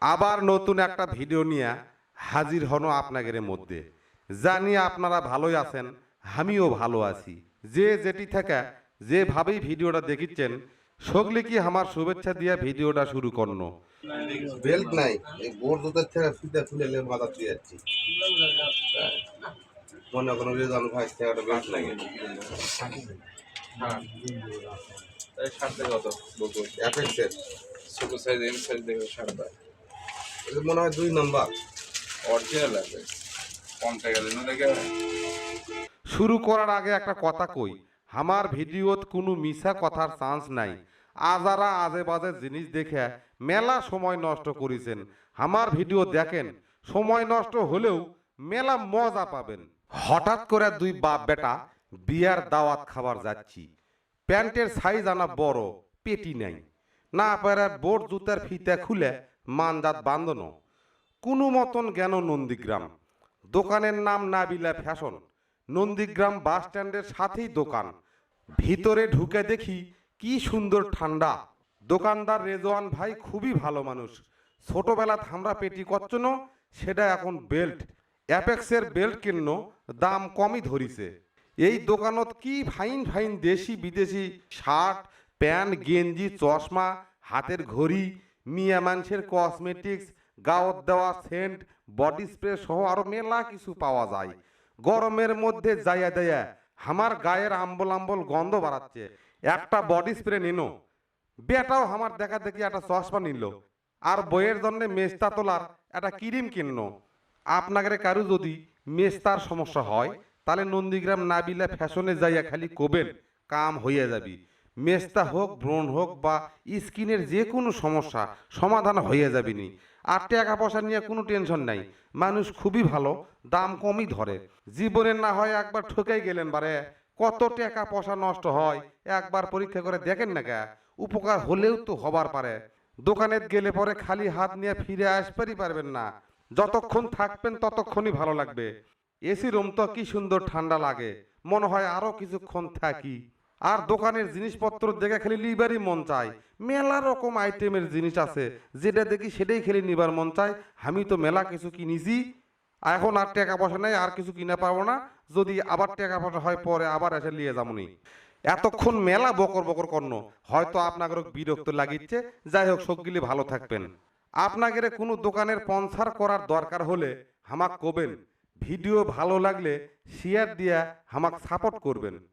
আবার নতুন একটা ভিডিও নিয়ে হাজির হনো আপনাদের মধ্যে। জানি আপনারা ভালোই আছেন, আমিও ভালো আছি। যে যেটি থেকে যেভাবেই ভিডিওটা দেখিচ্ছেন, সকলে কি আমার শুভেচ্ছা দিয়ে ভিডিওটা শুরু করনো। বেল্ট নাই, এই বোর দুধের থেকে ফিতে খুলে মাথা দিয়ে যাচ্ছি। মনে কোনো রেজাল্ট ভাই একটা বেল্ট লাগে। হ্যাঁ এই শার্টটা কত বলবো অ্যাপেক্সের ছোট সাইজ এম সাইজ দেখে শার্টটা এটা মনে হয় 2 নম্বর। অরিজিনাল আছে কম টাকা দিন দেখে শুরু করার আগে একটা কথা কই, আমার ভিডিওত কোনো মিছা কথার চান্স নাই। আজারা আজে বাজে জিনিস দেখে মেলা সময় নষ্ট করেছেন। আমার ভিডিও দেখেন, সময় নষ্ট হলেও মেলা মজা পাবেন। হঠাৎ করে দুই বাপ বেটা বিয়ার দাওয়াত খাবার যাচ্ছি। প্যান্টের সাইজ আনা বড়, পেটি নাই। না পারে বোট জুতার ফিতা খুলে মানজাত বান্ধনো। কোনো মতন জ্ঞান নন্দীগ্রাম। দোকানের নাম নাবিলা ফ্যাশন। নন্দীগ্রাম বাস স্ট্যান্ডের সাথেই দোকান। ভিতরে ঢুকে দেখি কি সুন্দর ঠান্ডা। দোকানদার রেজওয়ান ভাই খুবই ভালো মানুষ। ছোটবেলা আমরা পেটি কচ্ছন, সেটা এখন বেল্ট। অ্যাপেক্সের বেল্ট কিন্ন, দাম কমই ধরিছে। এই দোকানত কি ফাইন ফাইন দেশি বিদেশি শার্ট, প্যান্ট, গেঞ্জি, চশমা, হাতের ঘড়ি, মিয়া মানুষের কসমেটিক্স, গাওত দেওয়া সেন্ট, বডি স্প্রে সহ আরো মেলা কিছু পাওয়া যায়। গরমের মধ্যে যাইয়া দেয়া আমার গায়ের আম্বল আম্বল গন্ধ বাড়াচ্ছে। একটা বডি স্প্রে নিনো। বেটাও আমার দেখা দেখি একটা চশমা নিল, আর বইয়ের জন্য মেস্তা তোলার একটা ক্রিম কিনলো। আপনাদের কারো যদি মেস্তার সমস্যা হয়, তাহলে নন্দীগ্রাম নাবিলা ফ্যাশনে যাইয়া খালি কোবেন, কাম হইয়া যাবি। মেস্তা হোক, ব্রণ হোক বা স্কিনের যে কোনো সমস্যা সমাধান হইয়া যাবিনি। আর টাকা পয়সা নিয়ে কোনো টেনশন নাই, মানুষ খুবই ভালো, দাম কমই ধরে। জীবনে না হয় একবার ঠকাই গেলেন বারে, কত টাকা পয়সা নষ্ট হয় একবার পরীক্ষা করে দেখেন না কে। উপকার হলেও তো হবার পারে। দোকানে গেলে পরে খালি হাত নিয়ে ফিরে আসবারই পারবেন না। যতক্ষণ থাকবেন ততক্ষণই ভালো লাগবে। এসি রুম তো কি সুন্দর ঠান্ডা লাগে, মনে হয় আরো কিছুক্ষণ থাকি। আর দোকানের জিনিসপত্র দেখে খালি লিবারই মন চায়। মেলা রকম আইটেমের জিনিস আছে, যেটা দেখি সেটাই খালি নিবার মন চায়। আমি তো মেলা কিছু কিনেছি, এখন আর টাকা পয়সা নেই, আর কিছু কিনা পাবো না। যদি আবার টাকা পয়সা হয় পরে আবার এসে নিয়ে যাবনি। এতক্ষণ মেলা বকর বকর কর্ণ, হয়তো আপনাদের বিরক্ত লাগিচ্ছে। যাই হোক, সবগুলি ভালো থাকবেন। আপনাদের কোনো দোকানের স্পন্সর করার দরকার হলে হামাক কবেন। ভিডিও ভালো লাগলে শেয়ার দিয়া হামাক সাপোর্ট করবেন।